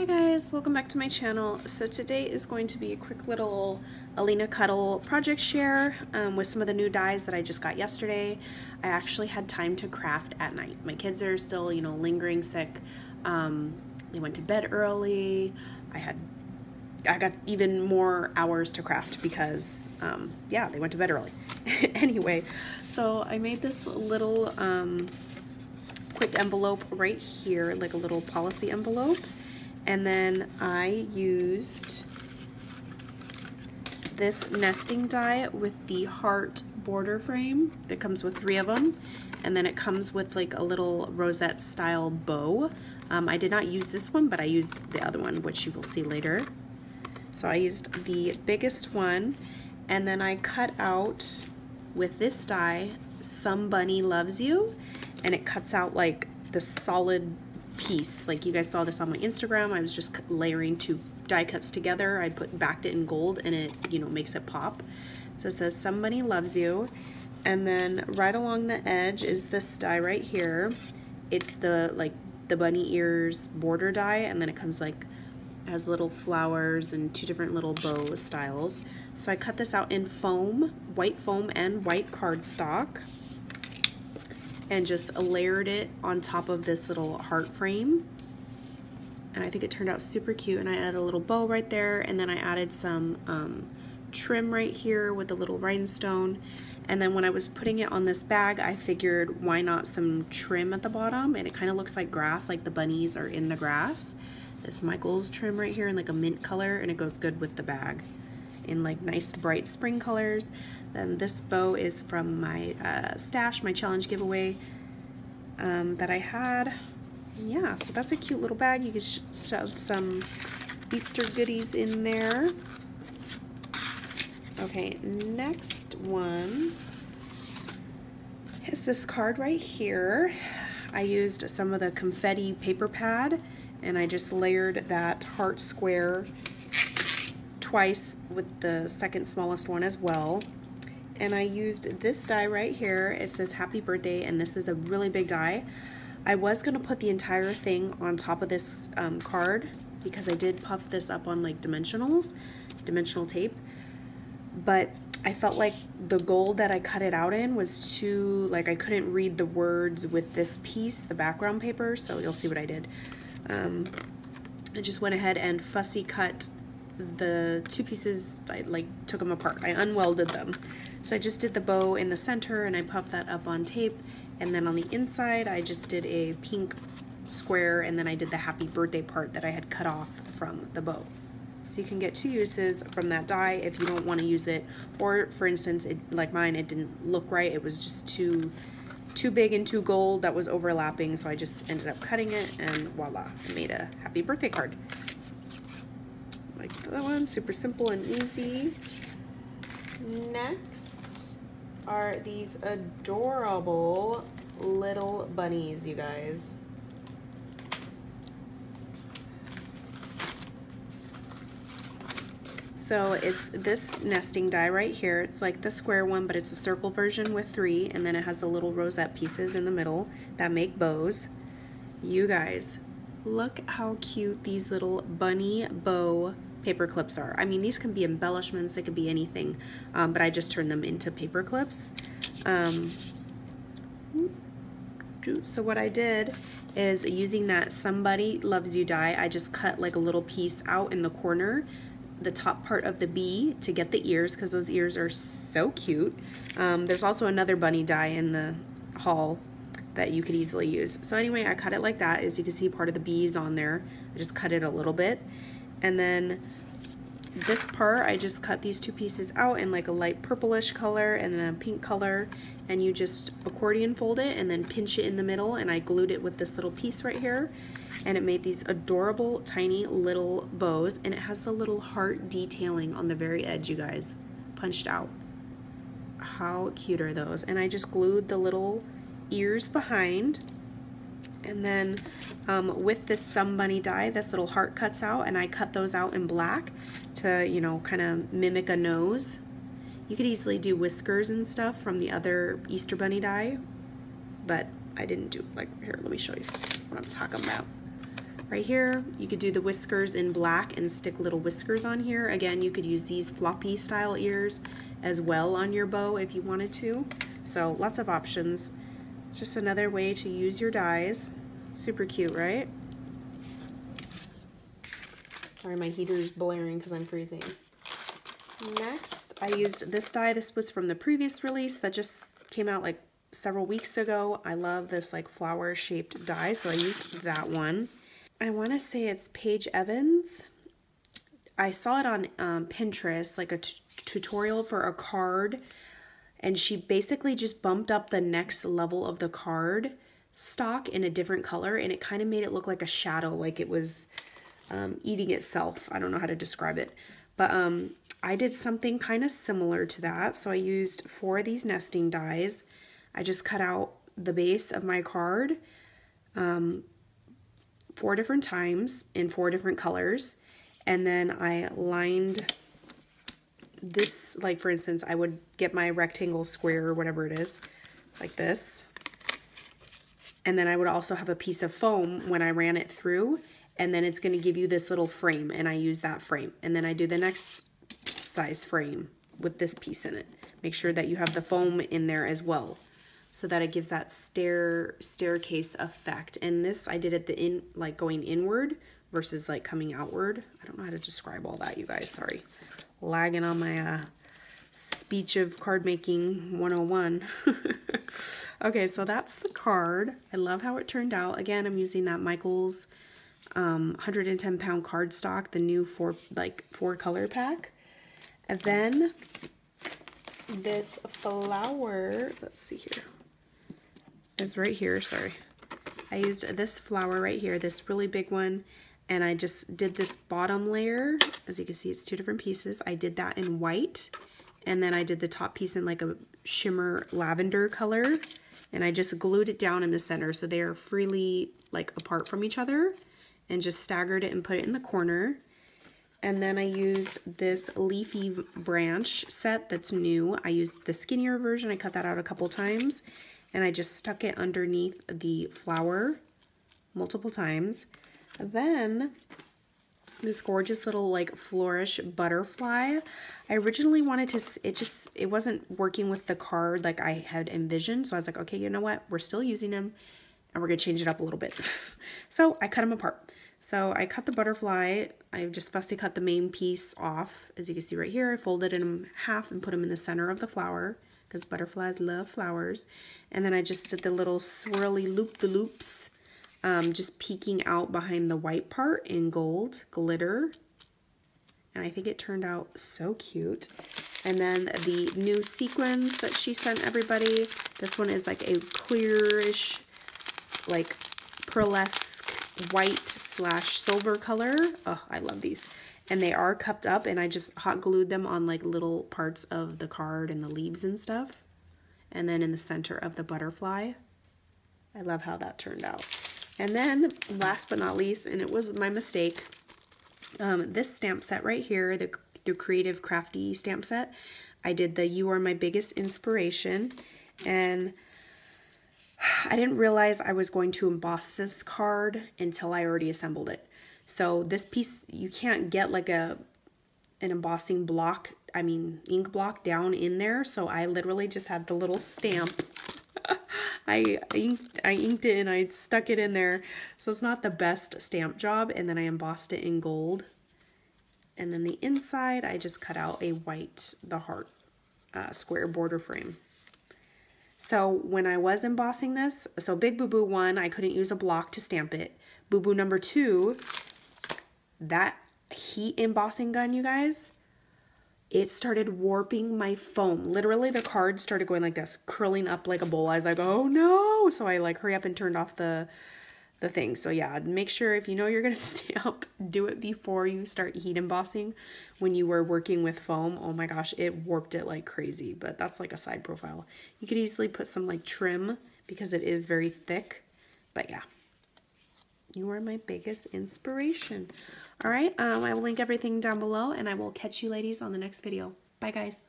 Hi guys, welcome back to my channel. So today is going to be a quick little Alinacutle project share with some of the new dies that I just got yesterday. I actually had time to craft at night. My kids are still, lingering sick. They went to bed early. I got even more hours to craft because, yeah, they went to bed early. Anyway, so I made this little quick envelope right here, like a little policy envelope. And then I used this nesting die with the heart border frame that comes with 3 of them. And then it comes with like a little rosette style bow. I did not use this one, but I used the other one, which you will see later. So I used the biggest one, and then I cut out with this die, Some Bunny Loves You, and it cuts out like the solid piece. Like you guys saw this on my Instagram. I was just layering 2 die cuts together. I backed it in gold, and it makes it pop. So it says Somebody Loves You, and then right along the edge is this die right here. It's the bunny ears border die, and then it comes like has little flowers and 2 different little bow styles. So I cut this out in foam, white foam and white cardstock, and just layered it on top of this little heart frame. And I think it turned out super cute, and I added a little bow right there, and then I added some trim right here with a little rhinestone. And then when I was putting it on this bag, I figured why not some trim at the bottom, and it kind of looks like grass, like the bunnies are in the grass. This Michael's trim right here in like a mint color, and it goes good with the bag in like nice bright spring colors. Then this bow is from my stash, my challenge giveaway that I had. Yeah, so that's a cute little bag. You could shove some Easter goodies in there. Okay, next one is this card right here. I used some of the confetti paper pad, and I just layered that heart square twice with the second smallest one as well. And I used this die right here. It says Happy Birthday, and this is a really big die. I was gonna put the entire thing on top of this card because I did puff this up on like dimensional tape, but I felt like the gold that I cut it out in was too, like I couldn't read the words with this piece, the background paper, so you'll see what I did. I just went ahead and fussy cut the 2 pieces. I took them apart. I unwelded them. So I just did the bow in the center, and I puffed that up on tape, and then on the inside I just did a pink square, and then I did the happy birthday part that I had cut off from the bow. So you can get 2 uses from that die if you don't want to use it, or for instance, like mine, it didn't look right. It was just too big and too gold that was overlapping, so I just ended up cutting it, and voila, I made a happy birthday card. Like that one, super simple and easy. Next are these adorable little bunnies, you guys. So it's this nesting die right here. It's like the square one, but it's a circle version with 3, and then it has the little rosette pieces in the middle that make bows. You guys, look how cute these little bunny bow paper clips are. I mean, these can be embellishments, they could be anything, but I just turned them into paper clips. So what I did is, using that Somebody Loves You die, I just cut like a little piece out in the corner, the top part of the bee, to get the ears, because those ears are so cute. There's also another bunny die in the haul that you could easily use. So anyway, I cut it like that. As you can see, part of the bees on there. I just cut it a little bit. And then this part, I just cut these 2 pieces out in like a light purplish color and then a pink color, and you just accordion fold it and then pinch it in the middle, and I glued it with this little piece right here, and it made these adorable tiny little bows, and it has the little heart detailing on the very edge, you guys, punched out. How cute are those? And I just glued the little ears behind. And then with this Some Bunny die, this little heart cuts out, and I cut those out in black to, kind of mimic a nose. You could easily do whiskers and stuff from the other Easter Bunny die, but I didn't do, like, here, let me show you what I'm talking about. Right here, you could do the whiskers in black and stick little whiskers on here. Again, you could use these floppy style ears as well on your bow if you wanted to. So lots of options. It's just another way to use your dies. Super cute, right? Sorry, my heater is blaring because I'm freezing. Next, I used this die. This was from the previous release that just came out like several weeks ago. I love this like flower shaped die, so I used that one. I want to say it's Paige Evans. I saw it on Pinterest, like a tutorial for a card, and she basically just bumped up the next level of the card stock in a different color, and it kind of made it look like a shadow, like it was eating itself. I don't know how to describe it, but I did something kind of similar to that. So I used 4 of these nesting dies. I just cut out the base of my card 4 different times in 4 different colors, and then I lined this, like for instance, I would get my rectangle, square, or whatever it is, like this, and then I would also have a piece of foam when I ran it through, and then it's going to give you this little frame, and I use that frame, and then I do the next size frame with this piece in it. Make sure that you have the foam in there as well, so that it gives that staircase effect. And this I did at like going inward versus like coming outward. I don't know how to describe all that, you guys. Sorry, lagging on my speech of card making 101. Okay, so that's the card. I love how it turned out. Again, I'm using that Michaels 110 pound cardstock, the new 4 color pack. And then this flower, let's see here, is right here. Sorry, I used this flower right here, this really big one, and I just did this bottom layer. As you can see, it's 2 different pieces. I did that in white, and then I did the top piece in like a shimmer lavender color, and I just glued it down in the center so they are freely like apart from each other, and just staggered it and put it in the corner. And then I used this leafy branch set that's new. I used the skinnier version. I cut that out a couple times, and I just stuck it underneath the flower multiple times. Then this gorgeous little like flourish butterfly. I originally wanted to, it wasn't working with the card like I had envisioned. So I was like, okay, you know what? We're still using them, and we're gonna change it up a little bit. So I cut them apart. So I cut the butterfly. I just fussy cut the main piece off. As you can see right here, I folded it in half and put them in the center of the flower because butterflies love flowers. And then I just did the little swirly loop-the-loops, just peeking out behind the white part in gold glitter. And I think it turned out so cute. And then the new sequins that she sent everybody. This one is like a clearish, like pearlesque white / silver color. Oh, I love these. And they are cupped up, and I just hot glued them on like little parts of the card and the leaves and stuff. And then in the center of the butterfly. I love how that turned out. And then last but not least, and it was my mistake, this stamp set right here, the Creative Crafty stamp set, I did the You Are My Biggest Inspiration, and I didn't realize I was going to emboss this card until I already assembled it. So this piece, you can't get like an embossing block, ink block down in there. So I literally just had the little stamp. I inked it and I stuck it in there. So it's not the best stamp job. And then I embossed it in gold. And then the inside, I just cut out a white, the heart square border frame. So when I was embossing this, so Big Boo Boo 1, I couldn't use a block to stamp it. Boo Boo number 2, that heat embossing gun, you guys, it started warping my foam. Literally the card started going like this, curling up like a bowl. I was like, oh no. So I like hurry up and turned off the thing. So yeah, make sure if you know you're gonna stamp, do it before you start heat embossing. When you were working with foam, oh my gosh, it warped it like crazy, but that's like a side profile. You could easily put some like trim because it is very thick, but yeah. You are my biggest inspiration. All right, I will link everything down below, and I will catch you ladies on the next video. Bye guys.